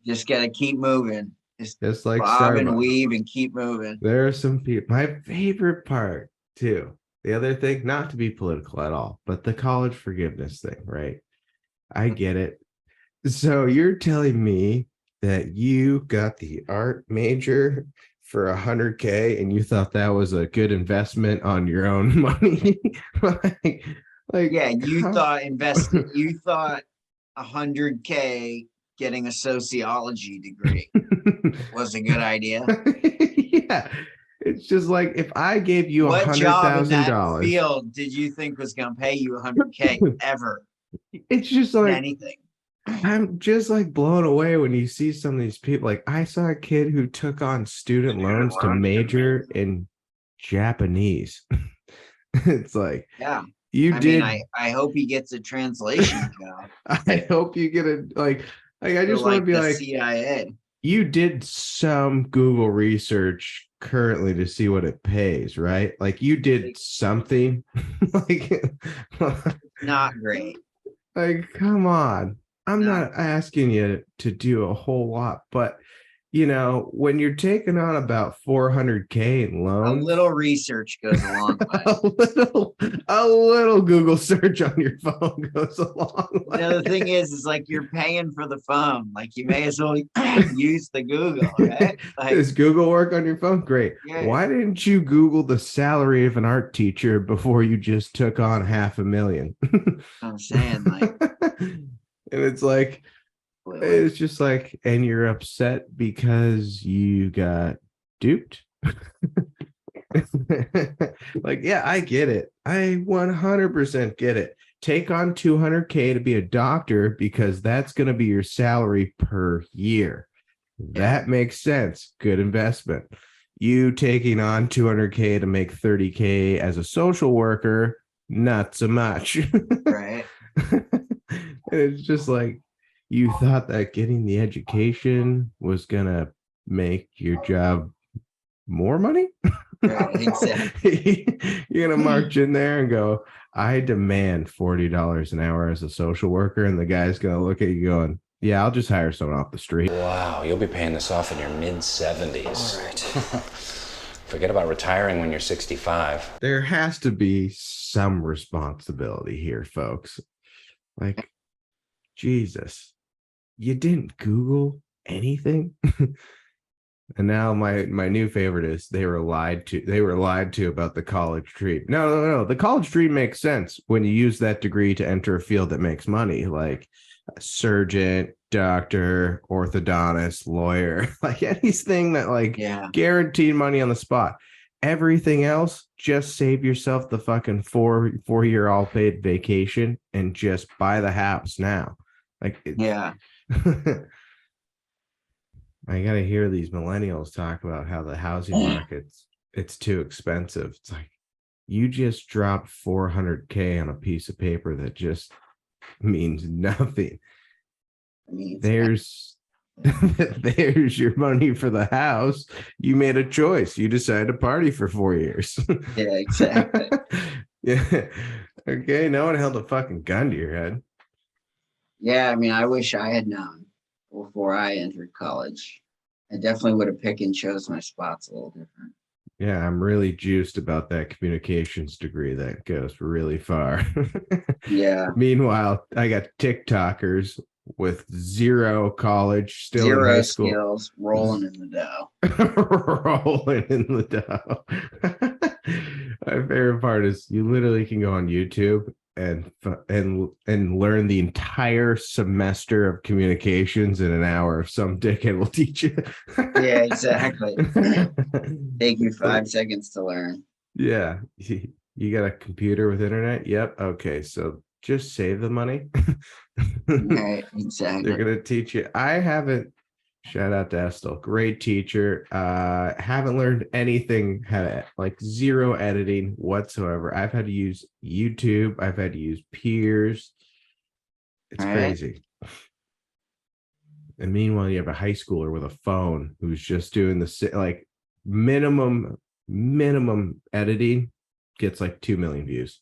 Just got to keep moving. Just like bob and Starbucks. weave and keep moving. There are some people. My favorite part too. The other thing, not to be political at all, but the college forgiveness thing, right? I get it. So you're telling me that you got the art major for $100K and you thought that was a good investment on your own money? like Yeah, you thought you thought $100K getting a sociology degree was a good idea. Yeah. It's just like if I gave you What job in that $100,000 field did you think was going to pay you $100K ever? It's just like Anything. I'm just like blown away when you see some of these people. Like I saw a kid who took on student loans to major in Japanese. It's like, Yeah. you did. Mean, I hope he gets a translation job. I hope you get a like I just want to be like CIA. You did some Google research currently to see what it pays, right? Like you did something. Like not great. Like, come on. I'm not asking you to do a whole lot, but you know, when you're taking on about $400K in loans, a little research goes a long way. a little Google search on your phone goes a long way. The thing is like you're paying for the phone. Like you may as well use the Google, right? Like, does Google work on your phone? Great. Yeah. Why didn't you Google the salary of an art teacher before you just took on $500,000? I'm saying, like, and it's like, it's just like, and you're upset because you got duped. Like, yeah, I get it. I 100% get it. Take on $200K to be a doctor because that's going to be your salary per year. That makes sense. Good investment. You taking on $200K to make $30K as a social worker, not so much. Right. It's just like, you thought that getting the education was gonna make your job more money? Right, exactly. You're gonna march in there and go, I demand $40 an hour as a social worker, and the guy's gonna look at you going, yeah, I'll just hire someone off the street. Wow, you'll be paying this off in your mid-70s. All right. Forget about retiring when you're 65. There has to be some responsibility here, folks. Like, Jesus. You didn't Google anything? And now my new favorite is they were lied to about the college dream. No. The college dream makes sense when you use that degree to enter a field that makes money, like a surgeon, doctor, orthodontist, lawyer, like anything that guaranteed money on the spot. Everything else, just save yourself the fucking four-year all paid vacation and just buy the house now. I gotta hear these millennials talk about how the housing market's it's too expensive. It's like you just dropped $400K on a piece of paper that just means nothing. There's your money for the house. You made a choice. You decided to party for 4 years. Yeah, exactly. Yeah. Okay, no one held a fucking gun to your head. Yeah, I mean, I wish I had known before I entered college. I definitely would have picked and chose my spots a little different. Yeah, I'm really juiced about that communications degree that goes really far. Yeah. Meanwhile, I got TikTokers with zero college, still in zero high school, skills, rolling in the dough. rolling in the dough. My favorite part is you literally can go on YouTube and learn the entire semester of communications in an hour. Some dickhead will teach you. Yeah, exactly. Take you 5 seconds to learn. Yeah. You got a computer with internet? Yep. Okay. So just save the money. Right, exactly. They're going to teach you. I haven't, shout out to Estel, great teacher. Haven't learned anything, like zero editing whatsoever. I've had to use YouTube. I've had to use peers. It's crazy. And meanwhile, you have a high schooler with a phone who's just doing the like minimum editing, gets like 2 million views.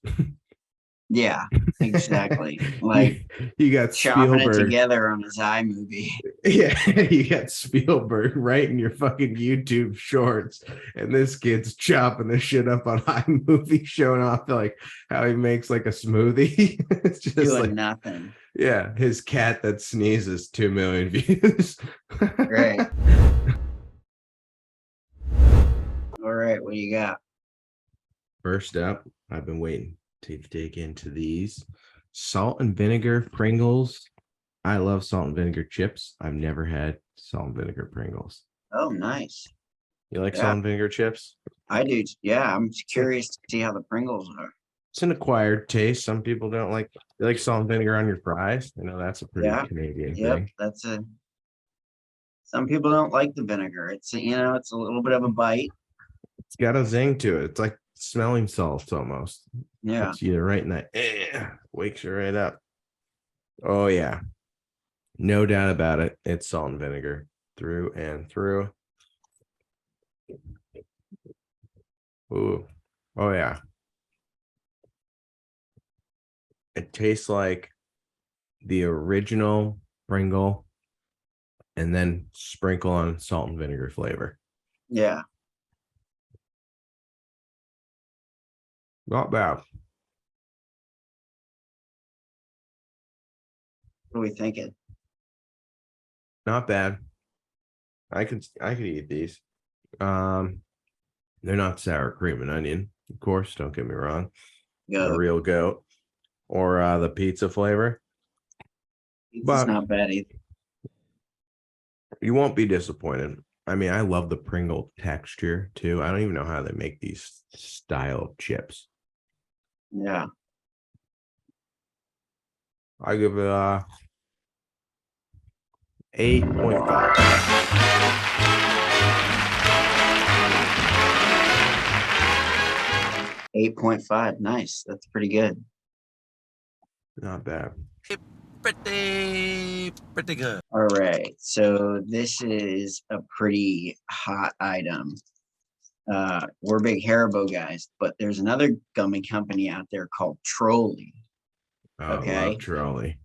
Yeah, exactly. Like you got chopping it Spielberg. together on his iMovie. Yeah, you got Spielberg right in your fucking YouTube shorts, and this kid's chopping this shit up on iMovie, showing off like how he makes like a smoothie. It's just Doing like nothing. yeah, his cat that sneezes 2 million views. Right. All right, what do you got? First up, I've been waiting to dig into these salt and vinegar Pringles. I love salt and vinegar chips. I've never had salt and vinegar Pringles. Oh, nice. You like Yeah. salt and vinegar chips? I do. Yeah, I'm curious to see how the Pringles are. It's an acquired taste. Some people don't like they like salt and vinegar on your fries. I know that's a pretty Yeah. Canadian Yep, thing. that's a. Some people don't like the vinegar. It's it's a little bit of a bite. It's got a zing to it. It's like smelling salts almost. Yeah. It's you right in that wakes you right up. Oh yeah. No doubt about it. It's salt and vinegar through and through. Ooh. Oh yeah. It tastes like the original Pringle and then sprinkle on salt and vinegar flavor. Yeah. Not bad. What are we thinking? Not bad. I could eat these. They're not sour cream and onion, of course, don't get me wrong. Yeah. The real goat or the pizza flavor. It's But not bad either. you won't be disappointed. I mean, I love the Pringle texture too. I don't even know how they make these style of chips. Yeah. I give it 8.5. 8.5. Nice. That's pretty good. Not bad. Pretty good. All right. So this is a pretty hot item. We're big Haribo guys, but there's another gummy company out there called Trolley. Oh, Okay. love Trolley.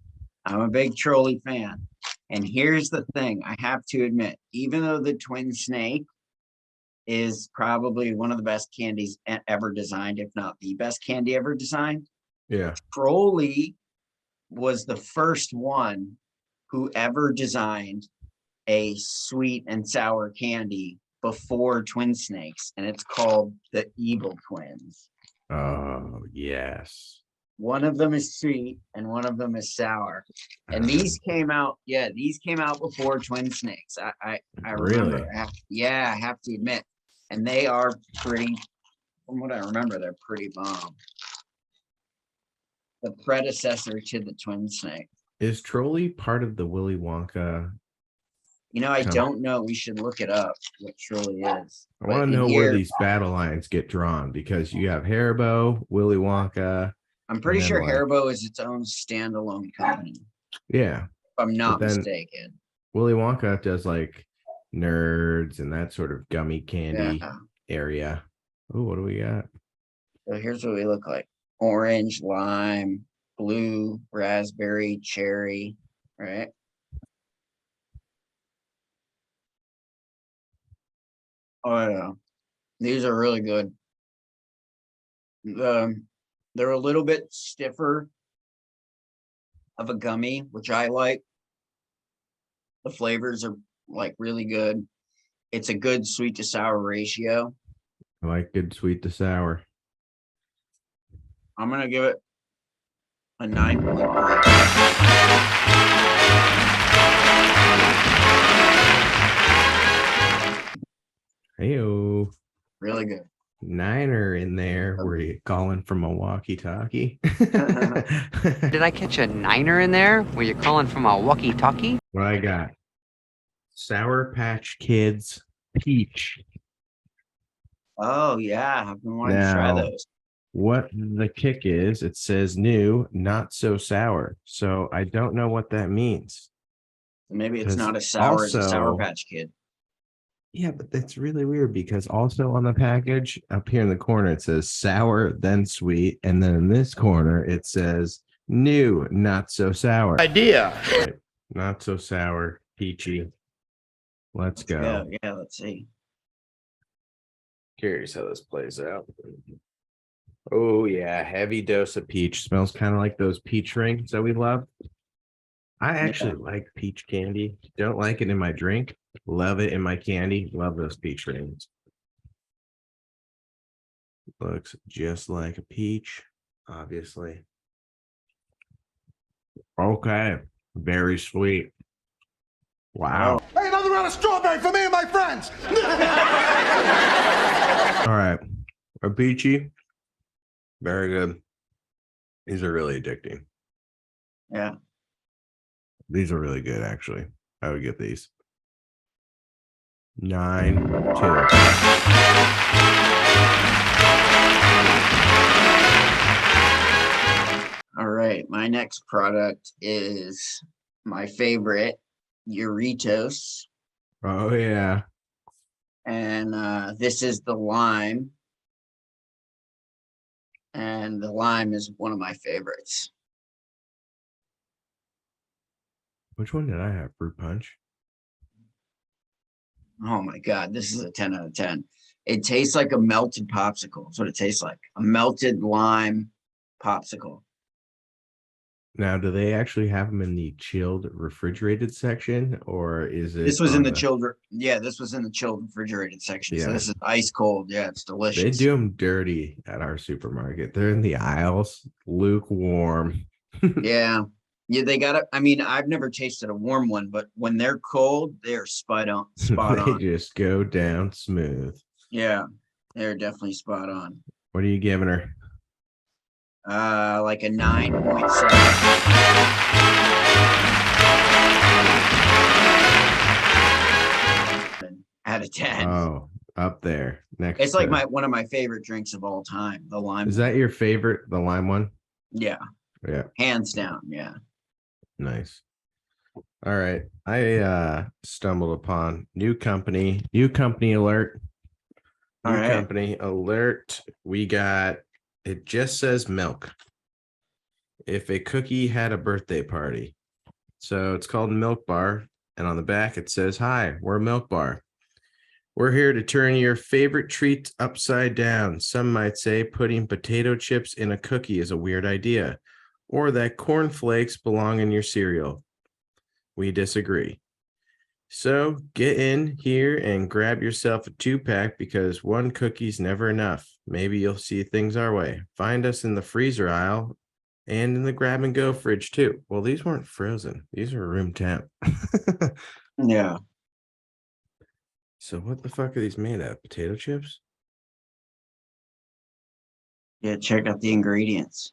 I'm a big Trolley fan. And here's the thing, I have to admit, even though the Twin Snake is probably one of the best candies ever designed, if not the best candy ever designed, Yeah. Trolley was the first one who ever designed a sweet and sour candy before Twin Snakes, and it's called the Evil Twins. Oh, yes. One of them is sweet and one of them is sour. And these came out, these came out before Twin Snakes. I remember. Really? I have to admit. And they are pretty, from what I remember, they're pretty bomb. The predecessor to the Twin Snake. Is Trolley part of the Willy Wonka? I don't know. We should look it up, what Trolley is. I want to know where these battle lines get drawn because you have Haribo, Willy Wonka. I'm pretty and then sure like- Haribo is its own standalone company, Yeah. if I'm not But then- mistaken. Willy Wonka does like nerds and that sort of gummy candy Yeah. area. Oh, what do we got? So here's what we look like. Orange, lime, blue, raspberry, cherry, right? Oh yeah. These are really good. They're a little bit stiffer of a gummy, which I like. The flavors are like really good. It's a good sweet to sour ratio. I like good sweet to sour. I'm gonna give it a 9.3. Hey-o. Really good. Niner in there. Were you calling from a walkie-talkie? Did I catch a niner in there? Were you calling from a walkie-talkie? What I got? Sour Patch Kids Peach. Oh yeah, I've been wanting to try Now, those. what the kick is, it says new, not so sour. So I don't know what that means. Maybe it's Because not as sour as a Sour also- Patch Kid. Yeah, but that's really weird because also on the package up here in the corner it says sour, then sweet, and then in this corner it says new, not so sour. Idea. Right. Not so sour, peachy. Let's go. Yeah, let's see. Curious how this plays out. Oh yeah, heavy dose of peach. Smells kind of like those peach rings that we love. I actually like peach candy. Don't like it in my drink. Love it in my candy. Love those peach rings. Looks just like a peach, obviously. Okay. Very sweet. Wow. Hey, another round of strawberry for me and my friends. All right. A peachy. Very good. These are really addicting. Yeah. These are really good, actually. I would get these. 9-2. All right. My next product is my favorite, Doritos. Oh yeah. And this is the lime. And the lime is one of my favorites. Which one did I have? Fruit punch. Oh my God, this is a 10 out of 10. It tastes like a melted popsicle. That's what it tastes like. A melted lime popsicle. Now, do they actually have them in the chilled refrigerated section, or is it? This was in the chilled. Yeah, this was in the chilled refrigerated section. Yeah. So this is ice cold. Yeah, it's delicious. They do them dirty at our supermarket. They're in the aisles, lukewarm. Yeah. Yeah, they got it. I mean, I've never tasted a warm one, but when they're cold, they're spot on. Spot They on. just go down smooth. Yeah, they're definitely spot on. What are you giving her? Like a 9.7. Out of 10. Oh, up there. Next. It's like one of my favorite drinks of all time. The lime. Is that your favorite? The lime one? Yeah. Yeah. Hands down. Yeah. Nice. All right. I stumbled upon new company alert. All right. Company alert. We got, it just says milk. If a cookie had a birthday party. So it's called Milk Bar. And on the back it says, hi, we're Milk Bar. We're here to turn your favorite treats upside down. Some might say putting potato chips in a cookie is a weird idea, or that cornflakes belong in your cereal. We disagree. So get in here and grab yourself a 2-pack because one cookie's never enough. Maybe you'll see things our way. Find us in the freezer aisle and in the grab and go fridge too. Well, these weren't frozen. These are room temp. Yeah. So what the fuck are these made of? Potato chips? Yeah, check out the ingredients.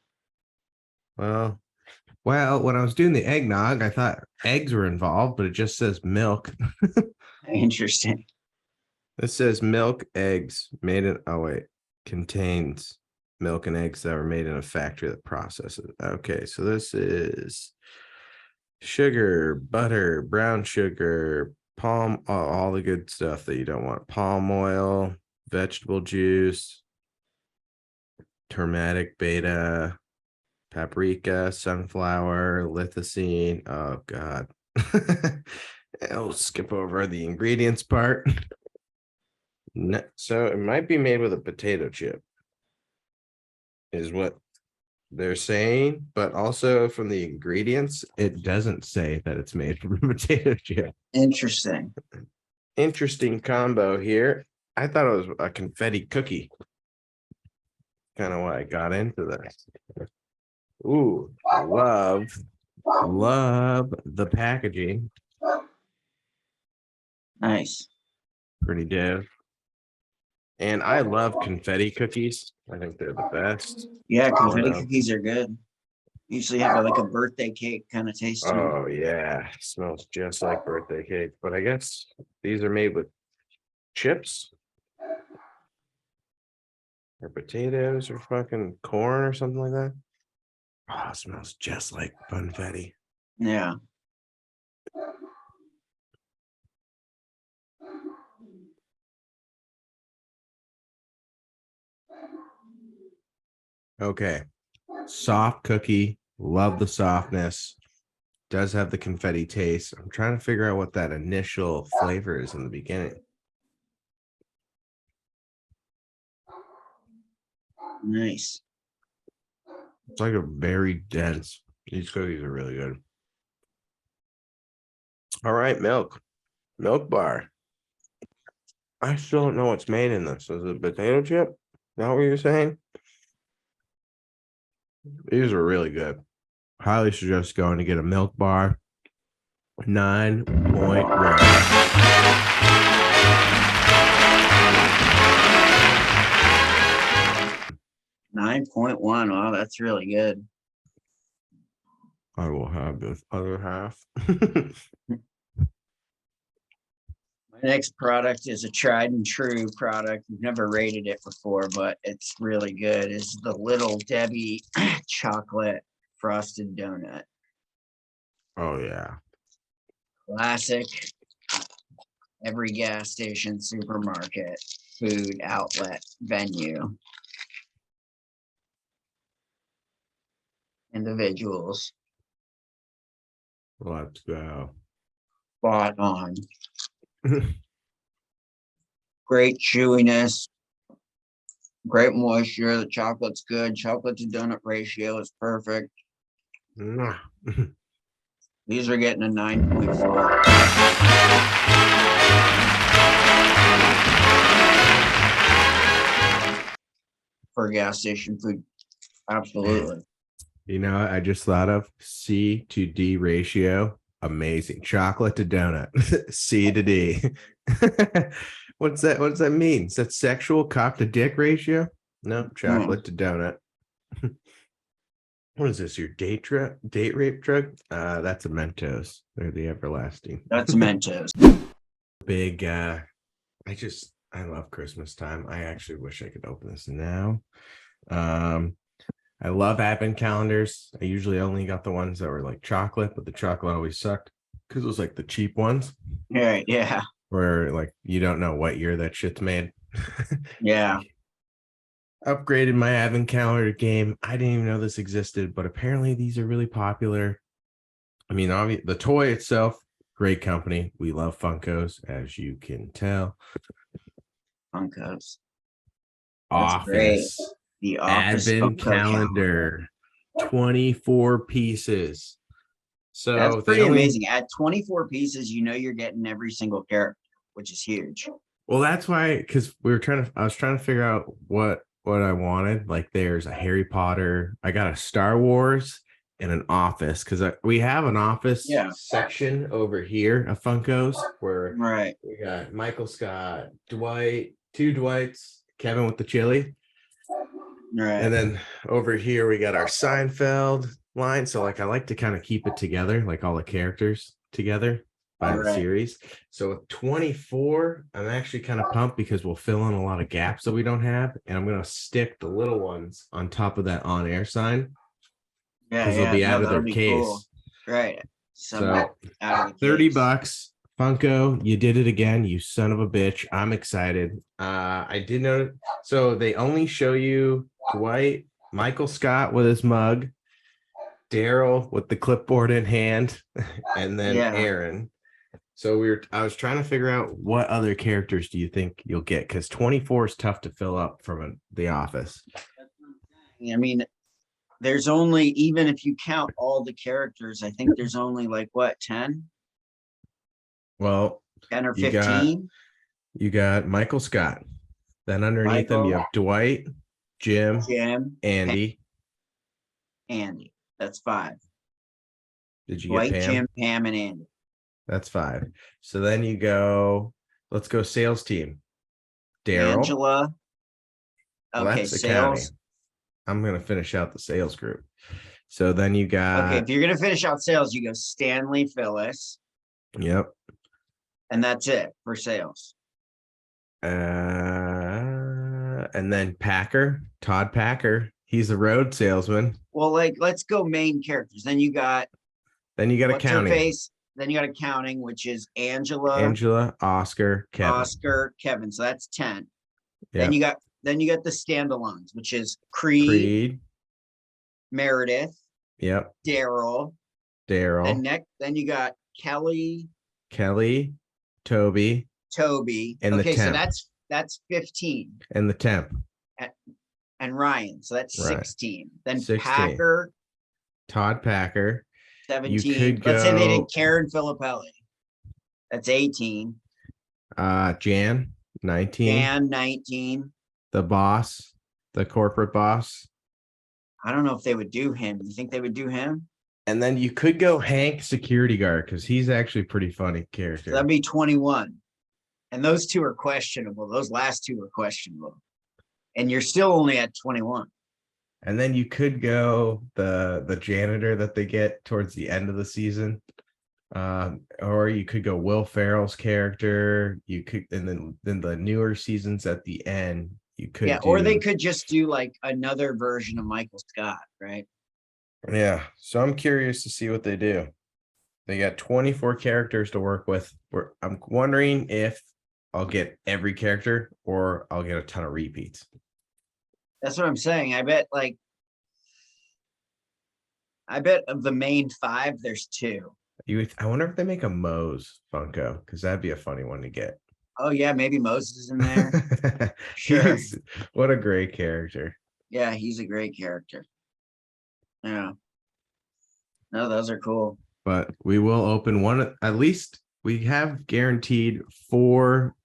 Well, when I was doing the eggnog, I thought eggs were involved, but it just says milk. Interesting. This says milk, eggs, made in, oh wait, contains milk and eggs that were made in a factory that processes. Okay, so this is sugar, butter, brown sugar, palm, all the good stuff that you don't want. Palm oil, vegetable juice, turmeric beta, paprika, sunflower, lithocene. Oh God. I'll skip over the ingredients part. So it might be made with a potato chip, is what they're saying, but also from the ingredients, it doesn't say that it's made from a potato chip. Interesting. Interesting combo here. I thought it was a confetti cookie. Kind of why I got into this. Ooh, love the packaging. Nice. Pretty dope. And I love confetti cookies. I think they're the best. Yeah, confetti cookies are good. Usually have like a birthday cake kind of taste to them. Oh yeah, smells just like birthday cake. But I guess these are made with chips or potatoes or fucking corn or something like that. Oh, it smells just like funfetti. Yeah. Okay. Soft cookie. Love the softness. Does have the confetti taste. I'm trying to figure out what that initial flavor is in the beginning. Nice. It's like a very dense. These cookies are really good. All right, milk bar. I still don't know what's made in this. Is it a potato chip? Is that what you're saying? These are really good. Highly suggest going to get a milk bar. 9.1. 9.1. Wow, that's really good. I will have this other half. My next product is a tried and true product. We've never rated it before, but it's really good. It's the Little Debbie chocolate frosted donut. Oh yeah. Classic. Every gas station, supermarket, food outlet, venue. Individuals. Let's go. Spot on. Great chewiness. Great moisture. The chocolate's good. Chocolate to donut ratio is perfect. These are getting a 9.4. For gas station food. Absolutely. You know, I just thought of C to D ratio. Amazing. Chocolate to donut. C to D. What's that? What does that mean? Is that sexual cock to dick ratio? No, chocolate to donut. What is this? Your date rape drug? That's a Mentos. They're the everlasting. That's Mentos. Big I love Christmas time. I actually wish I could open this now. I love advent calendars. I usually only got the ones that were like chocolate, but the chocolate always sucked because it was like the cheap ones. Right, yeah. Where like you don't know what year that shit's made. Yeah. Upgraded my advent calendar game. I didn't even know this existed, but apparently these are really popular. I mean, the toy itself, great company. We love Funkos, as you can tell. Funkos. Office. The Office Advent calendar. 24 pieces. So that's pretty amazing. At 24 pieces, you know you're getting every single character, which is huge. Well, that's why, because I was trying to figure out what I wanted. Like there's a Harry Potter, I got a Star Wars and an Office, because we have an Office section over here of Funkos where we got Michael Scott, Dwight, two Dwights, Kevin with the chili. Right. And then over here we got our Seinfeld line. So like I like to kind of keep it together, like all the characters together by the series. So with 24, I'm actually kind of pumped because we'll fill in a lot of gaps that we don't have. And I'm gonna stick the little ones on top of that on-air sign. Because they'll be out of their case. Cool. Right. So $30. Funko, you did it again, you son of a bitch. I'm excited. I did know. So they only show you Dwight, Michael Scott with his mug, Daryl with the clipboard in hand, and then Aaron. So I was trying to figure out what other characters do you think you'll get? Because 24 is tough to fill up from The Office. I mean, there's only, even if you count all the characters, I think there's only like what, 10? Well, 10 or 15. You got Michael Scott. Then underneath them, you have Dwight, Jim, Andy. Andy. That's 5. Did you Dwight, get Pam? Jim, Pam, and Andy. That's 5. So then you go, let's go sales team. Daryl. Angela. Okay, that's sales. Accounting. I'm going to finish out the sales group. So then you got. Okay, if you're going to finish out sales, you go Stanley, Phyllis. Yep. And that's it for sales. And then Packer, Todd Packer. He's the road salesman. Well, like, let's go main characters. Then you got accounting. Then you got accounting, which is Angela, Oscar, Kevin. So that's 10. Yeah. Then you got the standalones, which is Creed, Meredith, Yep. Daryl. Daryl. Then you got Kelly, Toby, Toby. And the okay, so temp. that's 15. and the temp. And Ryan, so that's Right. 16. Then 16. Packer, Todd Packer. 17. could Let's say they go- did Karen Filippelli. That's 18. Jan, 19. Dan, 19. The boss, the corporate boss. I don't know if they would do him. You think they would do him? And then you could go Hank, security guard, because he's actually a pretty funny character. So that'd be 21. And those two are questionable. Those last two are questionable. And you're still only at 21. And then you could go the janitor that they get towards the end of the season. Or you could go Will Ferrell's character. You could, and then the newer seasons at the end, you could or they could just do like another version of Michael Scott, right? Yeah. So I'm curious to see what they do. They got 24 characters to work with. I'm wondering if I'll get every character or I'll get a ton of repeats. That's what I'm saying. I bet of the main 5, there's 2. I wonder if they make a Moe's Funko, because that'd be a funny one to get. Oh yeah, maybe Moses is in there. Sure. What a great character. Yeah, he's a great character. Yeah. No, those are cool. But we will open one, at least we have guaranteed 4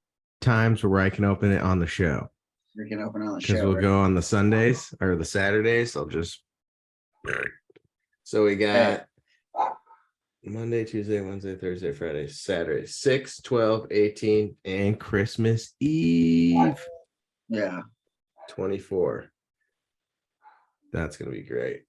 times where I can open it on the show. We can open on the show. Because we'll go on the Sundays or the Saturdays. So we got Monday, Tuesday, Wednesday, Thursday, Friday, Saturday, 6, 12, 18, and Christmas Eve. Yeah. 24. That's going to be great.